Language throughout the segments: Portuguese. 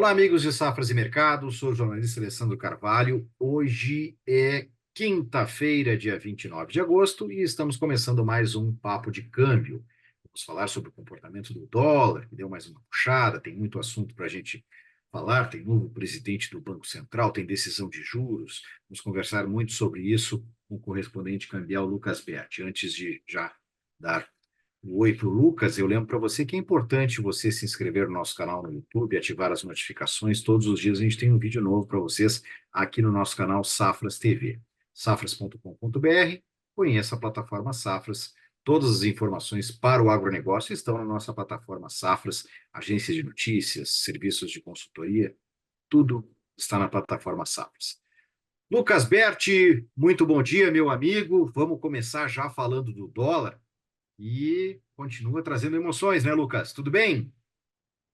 Olá, amigos de Safras e Mercado, sou o jornalista Alessandro Carvalho. Hoje é quinta-feira, dia 29 de agosto, e estamos começando mais um Papo de Câmbio. Vamos falar sobre o comportamento do dólar, que deu mais uma puxada, tem muito assunto para a gente falar, tem novo presidente do Banco Central, tem decisão de juros. Vamos conversar muito sobre isso com o correspondente cambial Lucas Berti. Antes de já dar oi para o Lucas, eu lembro para você que é importante você se inscrever no nosso canal no YouTube, ativar as notificações. Todos os dias a gente tem um vídeo novo para vocês aqui no nosso canal Safras TV. Safras.com.br, conheça a plataforma Safras. Todas as informações para o agronegócio estão na nossa plataforma Safras, agência de notícias, serviços de consultoria, tudo está na plataforma Safras. Lucas Berti, muito bom dia, meu amigo. Vamos começar já falando do dólar. E continua trazendo emoções, né, Lucas? Tudo bem?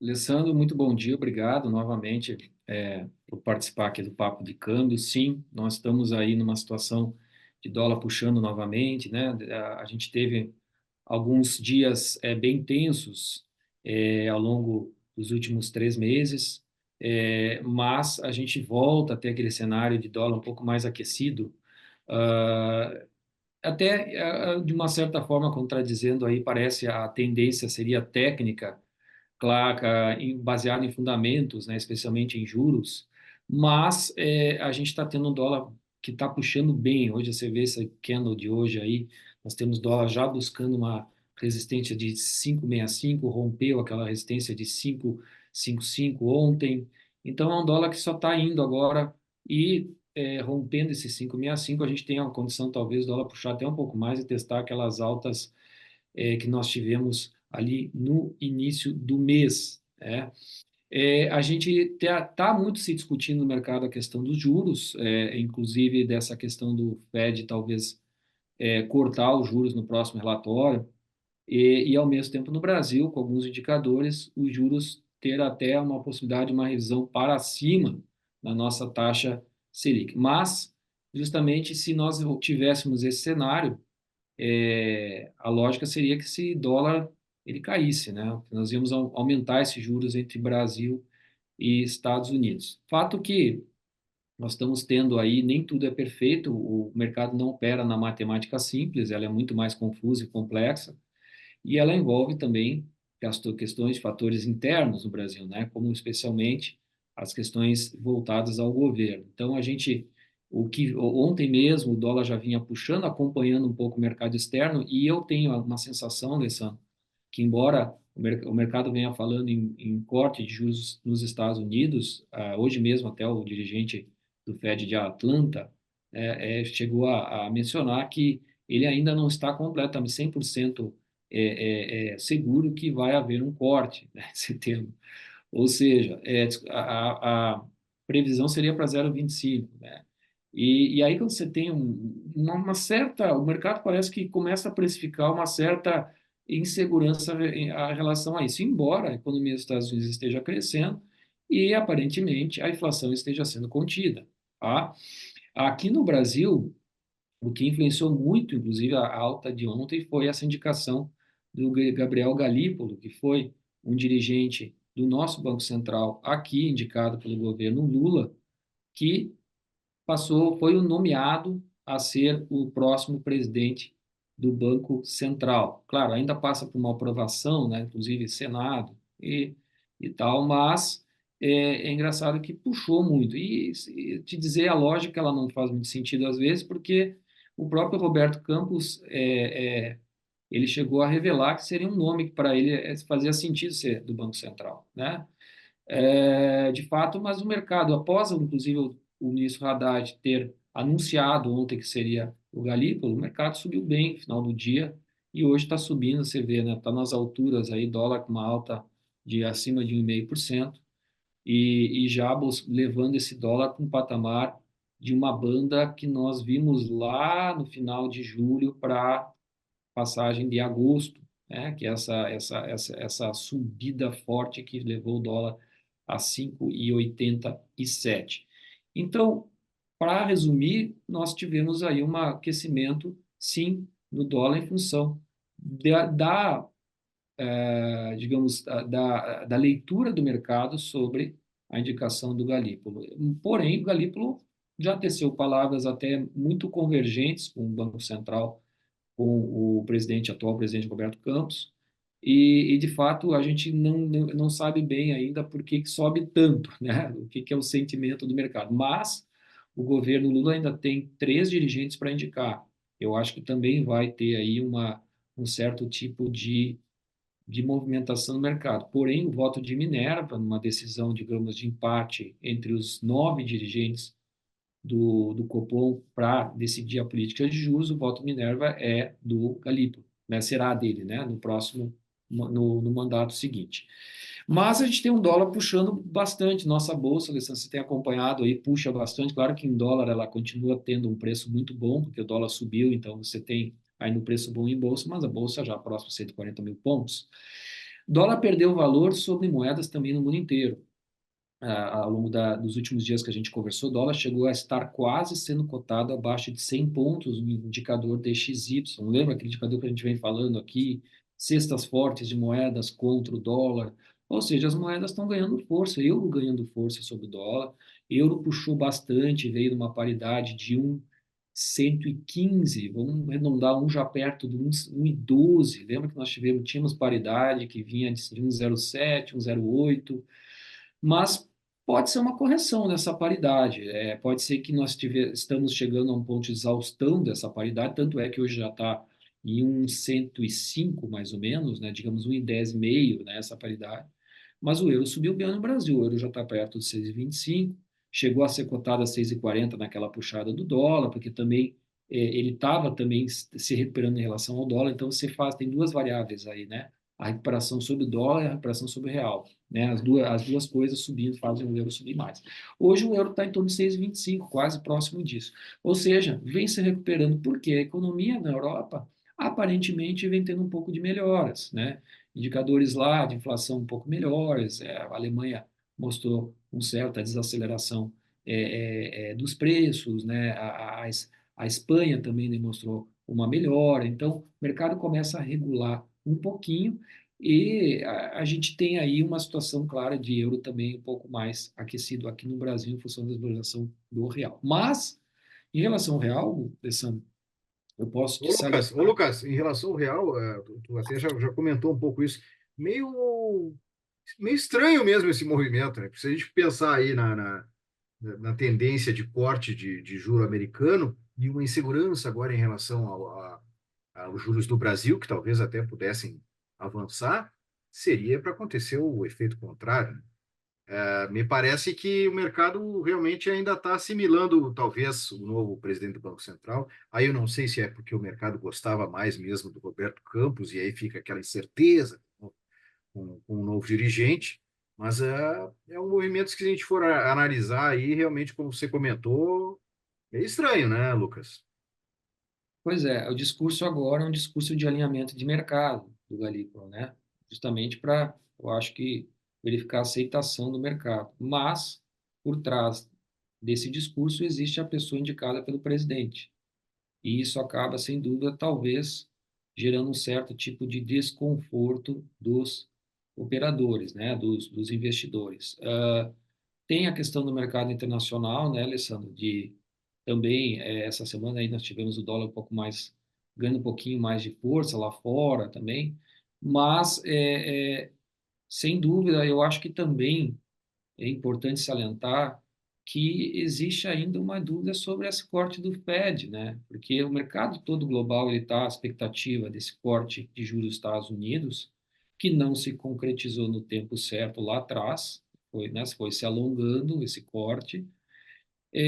Alessandro, muito bom dia, obrigado novamente por participar aqui do Papo de Câmbio. Sim, nós estamos aí numa situação de dólar puxando novamente, né? A gente teve alguns dias bem tensos ao longo dos últimos 3 meses, mas a gente volta a ter aquele cenário de dólar um pouco mais aquecido, ah, até de uma certa forma contradizendo aí, parece a tendência seria técnica claro, baseado em fundamentos, né, especialmente em juros, mas a gente está tendo um dólar que está puxando bem. Hoje você vê esse candle de hoje aí, nós temos dólar já buscando uma resistência de 5,65, rompeu aquela resistência de 5,55 ontem. Então é um dólar que só está indo agora e rompendo esse 5,65, a gente tem a condição talvez do dólar puxar até um pouco mais e testar aquelas altas que nós tivemos ali no início do mês, né? A gente está muito se discutindo no mercado a questão dos juros, inclusive dessa questão do Fed talvez cortar os juros no próximo relatório, e ao mesmo tempo no Brasil, com alguns indicadores, os juros ter até uma possibilidade de uma revisão para cima na nossa taxa Selic. Mas, justamente, se nós tivéssemos esse cenário, a lógica seria que esse dólar ele caísse, né? Nós íamos aumentar esses juros entre Brasil e Estados Unidos. Fato que nós estamos tendo aí, nem tudo é perfeito, o mercado não opera na matemática simples, ela é muito mais confusa e complexa, e ela envolve também as questões de fatores internos no Brasil, né? Como especialmente as questões voltadas ao governo. Então, o que ontem mesmo o dólar já vinha puxando, acompanhando um pouco o mercado externo, e eu tenho uma sensação, Alessandro, que embora o mercado venha falando em corte de juros nos Estados Unidos, hoje mesmo até o dirigente do Fed de Atlanta chegou a mencionar que ele ainda não está completamente 100% seguro que vai haver um corte, né, em setembro. Ou seja, a previsão seria para 0,25, né? E aí, quando você tem uma certa. O mercado parece que começa a precificar uma certa insegurança em relação a isso, embora a economia dos Estados Unidos esteja crescendo e, aparentemente, a inflação esteja sendo contida. Tá? Aqui no Brasil, o que influenciou muito, inclusive, a alta de ontem foi essa indicação do Gabriel Galípolo, que foi um dirigente do nosso Banco Central aqui, indicado pelo governo Lula, que foi o nomeado a ser o próximo presidente do Banco Central. Claro, ainda passa por uma aprovação, né, inclusive Senado e tal, mas é engraçado que puxou muito. E te dizer a lógica, ela não faz muito sentido às vezes, porque o próprio Roberto Campos ele chegou a revelar que seria um nome que para ele fazia sentido ser do Banco Central, né? De fato, mas o mercado, após inclusive o ministro Haddad ter anunciado ontem que seria o Galípolo, o mercado subiu bem no final do dia e hoje está subindo, você vê, né? Está nas alturas aí, dólar com uma alta de acima de 1,5% e já levando esse dólar para um patamar de uma banda que nós vimos lá no final de julho para passagem de agosto, né? Que é essa subida forte que levou o dólar a 5,87. Então, para resumir, nós tivemos aí um aquecimento, sim, no dólar em função digamos, da leitura do mercado sobre a indicação do Galípolo. Porém, o Galípolo já teceu palavras até muito convergentes com o Banco Central, com o presidente, atual presidente Roberto Campos, de fato, a gente não sabe bem ainda por que sobe tanto, né? O que é o sentimento do mercado. Mas o governo Lula ainda tem três dirigentes para indicar. Eu acho que também vai ter aí um certo tipo de movimentação no mercado. Porém, o voto de Minerva, numa decisão, digamos, de empate entre os nove dirigentes do Copom para decidir a política de juros, o voto Minerva é do Galípolo, né? Será dele, né? No próximo, no mandato seguinte. Mas a gente tem um dólar puxando bastante nossa bolsa, Alessandro, você tem acompanhado aí, puxa bastante. Claro que em dólar ela continua tendo um preço muito bom, porque o dólar subiu, então você tem aí no preço bom em bolsa, mas a bolsa já próximo de 140 mil pontos. Dólar perdeu valor sobre moedas também no mundo inteiro. Ao longo dos últimos dias que a gente conversou, o dólar chegou a estar quase sendo cotado abaixo de 100 pontos no indicador DXY. Lembra aquele indicador que a gente vem falando aqui? Cestas fortes de moedas contra o dólar. Ou seja, as moedas estão ganhando força, euro ganhando força sobre o dólar. Euro puxou bastante, veio numa paridade de 1,115, vamos arredondar um já perto de 1,12. Lembra que nós tínhamos paridade que vinha de 1,07, 1,08, mas pode ser uma correção nessa paridade. Pode ser que estamos chegando a um ponto de exaustão dessa paridade, tanto é que hoje já está em 1,105 mais ou menos, né? Digamos 1,10,5, né? Essa paridade. Mas o euro subiu bem no Brasil, o euro já está perto de 6,25, chegou a ser cotado a 6,40 naquela puxada do dólar, porque também ele estava também se recuperando em relação ao dólar, então tem duas variáveis aí, né? A recuperação sobre o dólar e a recuperação sobre o real, né? As duas coisas subindo fazem o euro subir mais. Hoje o euro está em torno de 6,25, quase próximo disso. Ou seja, vem se recuperando porque a economia na Europa aparentemente vem tendo um pouco de melhoras, né? Indicadores lá de inflação um pouco melhores, a Alemanha mostrou uma certa desaceleração dos preços, né? A Espanha também demonstrou uma melhora, então o mercado começa a regular um pouquinho e a gente tem aí uma situação clara de euro também um pouco mais aquecido aqui no Brasil em função da desvalorização do real. Mas, em relação ao real, Alessandro, eu posso te Ô salientar. Lucas, em relação ao real, tu até já comentou um pouco isso, meio, meio estranho mesmo esse movimento, né? Porque se a gente pensar aí na tendência de corte de juro americano e uma insegurança agora em relação aos juros do Brasil, que talvez até pudessem avançar, seria para acontecer o efeito contrário, né? Me parece que o mercado realmente ainda está assimilando, talvez, o novo presidente do Banco Central. Aí eu não sei se é porque o mercado gostava mais mesmo do Roberto Campos, e aí fica aquela incerteza com o novo dirigente, mas é um movimento que, se a gente for analisar aí, realmente, como você comentou, é estranho, né, Lucas? Pois é, o discurso agora é um discurso de alinhamento de mercado do Galípolo, né? Justamente para, eu acho que, verificar a aceitação do mercado. Mas, por trás desse discurso, existe a pessoa indicada pelo presidente. E isso acaba, sem dúvida, talvez gerando um certo tipo de desconforto dos operadores, né? Dos investidores. Tem a questão do mercado internacional, né, Alessandro? Também, essa semana aí nós tivemos o dólar um pouco mais, ganhando um pouquinho mais de força lá fora também, mas, sem dúvida, eu acho que também é importante salientar que existe ainda uma dúvida sobre esse corte do Fed, né? Porque o mercado todo global está à expectativa desse corte de juros dos Estados Unidos, que não se concretizou no tempo certo lá atrás, foi se alongando esse corte.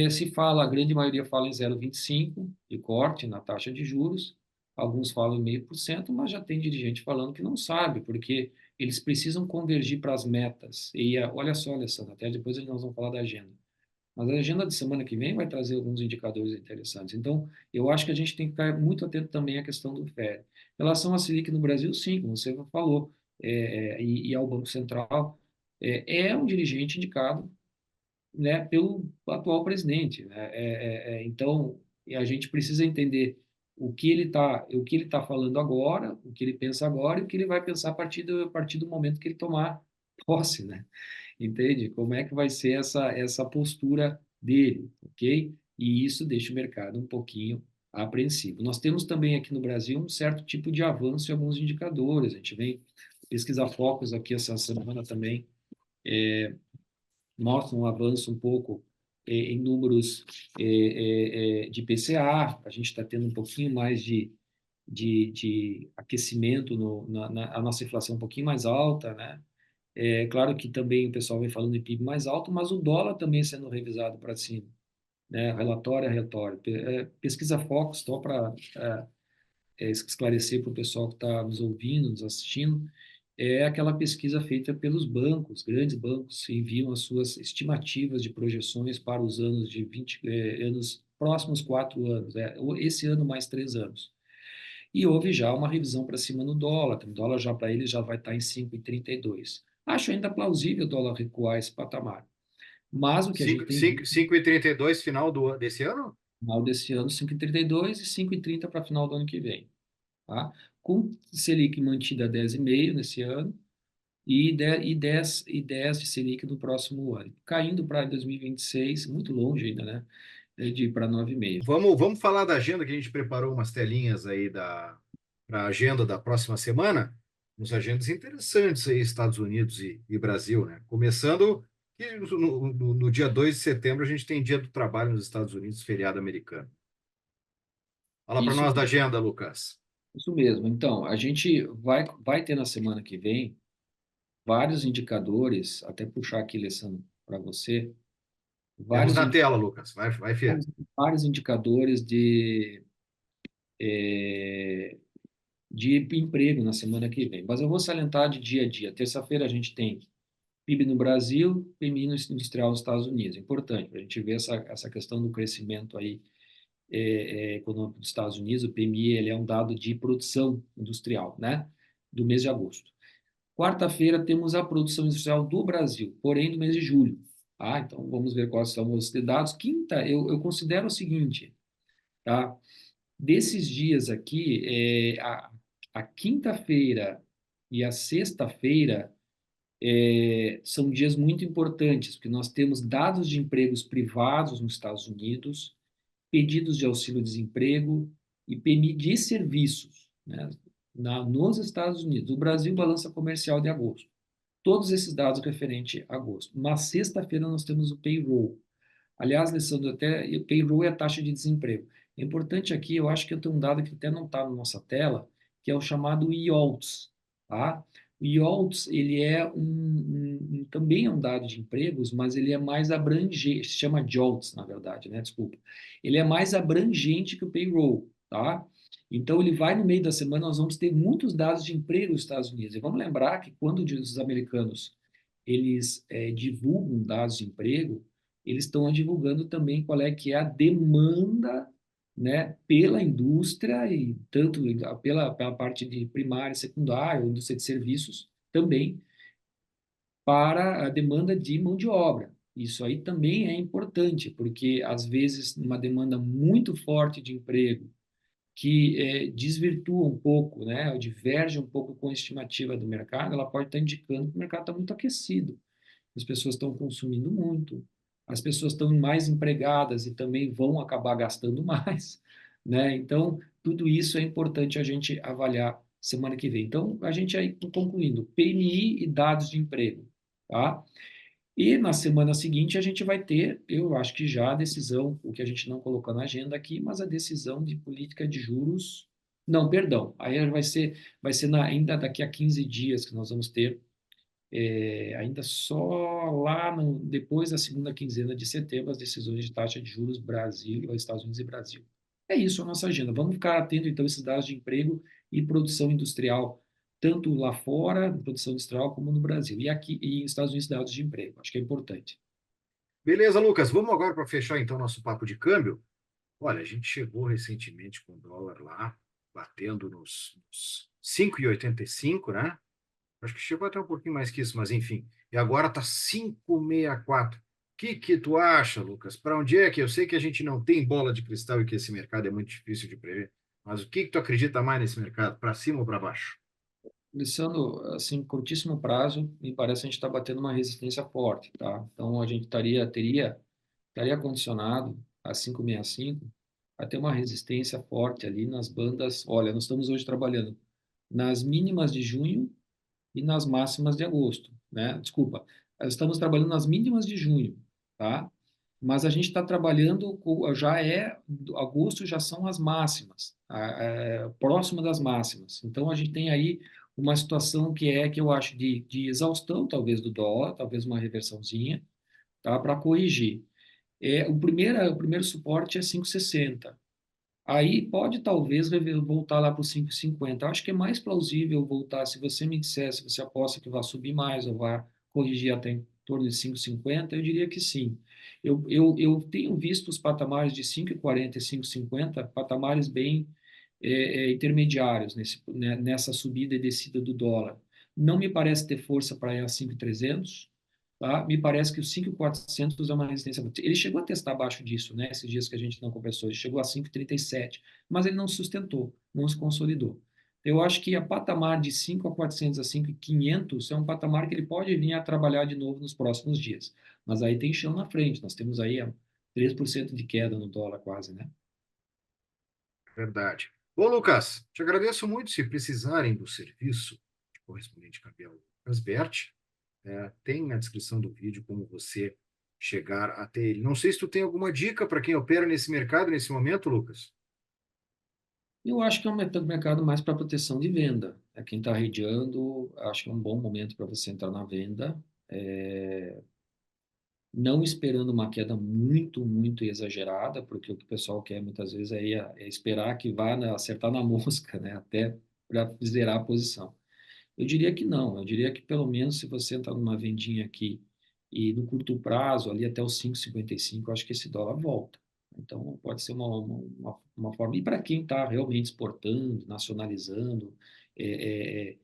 Se fala, a grande maioria fala em 0,25 de corte na taxa de juros, alguns falam em 0,5%, mas já tem dirigente falando que não sabe, porque eles precisam convergir para as metas. Olha só, Alessandro, até depois nós vamos falar da agenda. Mas a agenda de semana que vem vai trazer alguns indicadores interessantes. Então, eu acho que a gente tem que ficar muito atento também à questão do FED. Em relação à Selic no Brasil, sim, como você falou, e ao Banco Central, é um dirigente indicado, né, pelo atual presidente, né? Então, a gente precisa entender o que ele tá falando agora, o que ele pensa agora e o que ele vai pensar a partir do momento que ele tomar posse, né? Entende? Como é que vai ser essa postura dele, ok? E isso deixa o mercado um pouquinho apreensivo. Nós temos também aqui no Brasil um certo tipo de avanço em alguns indicadores. A gente vem pesquisar focos aqui essa semana também mostra um avanço um pouco em números de PCA. A gente está tendo um pouquinho mais de aquecimento a nossa inflação um pouquinho mais alta, né? É claro que também o pessoal vem falando em PIB mais alto, mas o dólar também sendo revisado para cima, né? Relatório a relatório. Pesquisa Focus, só para esclarecer para o pessoal que está nos ouvindo, nos assistindo, é aquela pesquisa feita pelos bancos, grandes bancos enviam as suas estimativas de projeções para os anos de 20 anos, próximos 4 anos, esse ano mais 3 anos. E houve já uma revisão para cima no dólar. O dólar já para ele já vai estar em 5,32. Acho ainda plausível o dólar recuar esse patamar. Mas o que a gente tem visto 5,32 final desse ano? no final desse ano, 5,32 e 5,30 para final do ano que vem. Tá? Com Selic mantida a 10,5 nesse ano e 10 de Selic no próximo ano. Caindo para 2026, muito longe ainda, né? De ir para 9,5. Vamos falar da agenda que a gente preparou umas telinhas aí para a agenda da próxima semana. Uns agendas interessantes aí, Estados Unidos e Brasil, né? Começando que no dia 2 de setembro a gente tem Dia do Trabalho nos Estados Unidos, feriado americano. Fala para Isso, nós da agenda, Lucas. isso mesmo. Então, a gente vai ter na semana que vem vários indicadores, até puxar aqui, Alessandro, para você, Temos vários, na tela, Lucas. Vai, Fê. vários indicadores eh, de emprego na semana que vem. Mas eu vou salientar de dia a dia. Terça-feira a gente tem PIB no Brasil, PMI no industrial nos Estados Unidos. Importante para a gente ver essa questão do crescimento aí econômico dos Estados Unidos. O PMI ele é um dado de produção industrial, né, do mês de agosto. Quarta-feira temos a produção industrial do Brasil, porém do mês de julho. Ah, então vamos ver quais são os dados. Quinta, eu considero o seguinte, tá? Desses dias aqui, a quinta-feira e a sexta-feira são dias muito importantes, porque nós temos dados de empregos privados nos Estados Unidos, pedidos de auxílio-desemprego e PMI de serviços, né, nos Estados Unidos. O Brasil, balança comercial de agosto. Todos esses dados referentes a agosto. Na sexta-feira nós temos o payroll. Aliás, Alessandro, até o payroll é a taxa de desemprego. É importante aqui, eu acho que eu tenho um dado que até não está na nossa tela, que é o chamado IOLTS, tá? O IOLTS, ele é também é um dado de empregos, mas ele é mais abrangente, se chama JOLTS, na verdade, né? Desculpa. Ele é mais abrangente que o payroll, tá? Então, ele vai no meio da semana, nós vamos ter muitos dados de emprego nos Estados Unidos. E vamos lembrar que quando os americanos eles divulgam dados de emprego, eles estão divulgando também qual é que é a demanda, né, pela indústria e tanto pela parte de primária, secundária, indústria de serviços também para a demanda de mão de obra. Isso aí também é importante, porque às vezes uma demanda muito forte de emprego que desvirtua um pouco, né, ou diverge um pouco com a estimativa do mercado, ela pode estar indicando que o mercado está muito aquecido, as pessoas estão consumindo muito, as pessoas estão mais empregadas e também vão acabar gastando mais, né? Então, tudo isso é importante a gente avaliar semana que vem. Então, a gente aí concluindo, PMI e dados de emprego, tá? E na semana seguinte a gente vai ter, eu acho que já a decisão, o que a gente não colocou na agenda aqui, mas a decisão de política de juros. Não, perdão. Aí vai ser ainda daqui a 15 dias que nós vamos ter, ainda só lá depois da segunda quinzena de setembro, as decisões de taxa de juros Brasil, Estados Unidos e Brasil. É isso a nossa agenda. Vamos ficar atento então a esses dados de emprego e produção industrial, tanto lá fora, produção industrial, como no Brasil. E aqui e nos Estados Unidos, dados de emprego. Acho que é importante. Beleza, Lucas. Vamos agora para fechar então nosso papo de câmbio. Olha, a gente chegou recentemente com o dólar lá, batendo nos 5,85, né? Acho que chegou até um pouquinho mais que isso, mas enfim. E agora está 5,64. O que tu acha, Lucas? Para onde é que eu sei que a gente não tem bola de cristal e que esse mercado é muito difícil de prever, mas o que tu acredita mais nesse mercado? Para cima ou para baixo? Alessandro, assim, curtíssimo prazo, me parece que a gente está batendo uma resistência forte, tá? Então, a gente estaria condicionado a 565 a ter uma resistência forte ali nas bandas. Olha, nós estamos hoje trabalhando nas mínimas de junho e nas máximas de agosto, né? Desculpa, estamos trabalhando nas mínimas de junho, tá? Mas a gente está trabalhando, já é, agosto já são as máximas, próximo das máximas. Então a gente tem aí uma situação que eu acho de exaustão, talvez, do dólar, talvez uma reversãozinha, tá? Para corrigir. O primeiro suporte é 5,60. Aí pode talvez voltar lá para o 5,50. Acho que é mais plausível voltar, se você me dissesse, se você aposta que vai subir mais ou vai corrigir até em torno de 5,50, eu diria que sim. Eu tenho visto os patamares de 5,40 e 5,50, patamares bem intermediários nessa subida e descida do dólar. Não me parece ter força para ir a 5,300, tá? Me parece que o 5.400 é uma resistência. Ele chegou a testar abaixo disso, né? Esses dias que a gente não conversou, ele chegou a 5,37, mas ele não sustentou, não se consolidou. Eu acho que a patamar de 5.400 a 5.500 é um patamar que ele pode vir a trabalhar de novo nos próximos dias. Mas aí tem chão na frente, nós temos aí 3% de queda no dólar quase, né? Verdade. Ô, Lucas, te agradeço muito. Se precisarem do serviço de correspondente cambial Lucas Berti, tem na descrição do vídeo como você chegar até ele. Não sei se tu tem alguma dica para quem opera nesse mercado nesse momento, Lucas. Eu acho que é um mercado mais para proteção de venda. É quem está redeando, acho que é um bom momento para você entrar na venda. É, não esperando uma queda muito, muito exagerada, porque o que o pessoal quer muitas vezes é esperar que vá acertar na mosca, né, até para zerar a posição. Eu diria que não, eu diria que pelo menos se você entrar numa vendinha aqui e no curto prazo, ali até os 5,55, eu acho que esse dólar volta. Então, pode ser uma forma. E para quem está realmente exportando, nacionalizando é,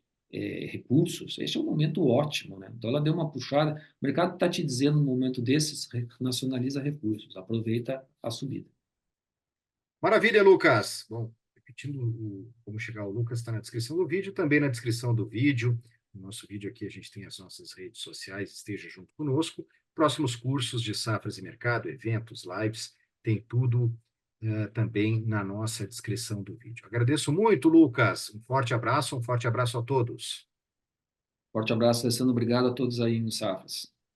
recursos, esse é um momento ótimo, né? O dólar deu uma puxada, o mercado está te dizendo no momento desses, nacionaliza recursos, aproveita a subida. Maravilha, Lucas. Bom, repetindo como chegar ao Lucas, está na descrição do vídeo, também na descrição do vídeo. No nosso vídeo aqui a gente tem as nossas redes sociais, esteja junto conosco. Próximos cursos de safras e mercado, eventos, lives, tem tudo também na nossa descrição do vídeo. Agradeço muito, Lucas. Um forte abraço a todos. Forte abraço, Alessandro. Obrigado a todos aí no Safras.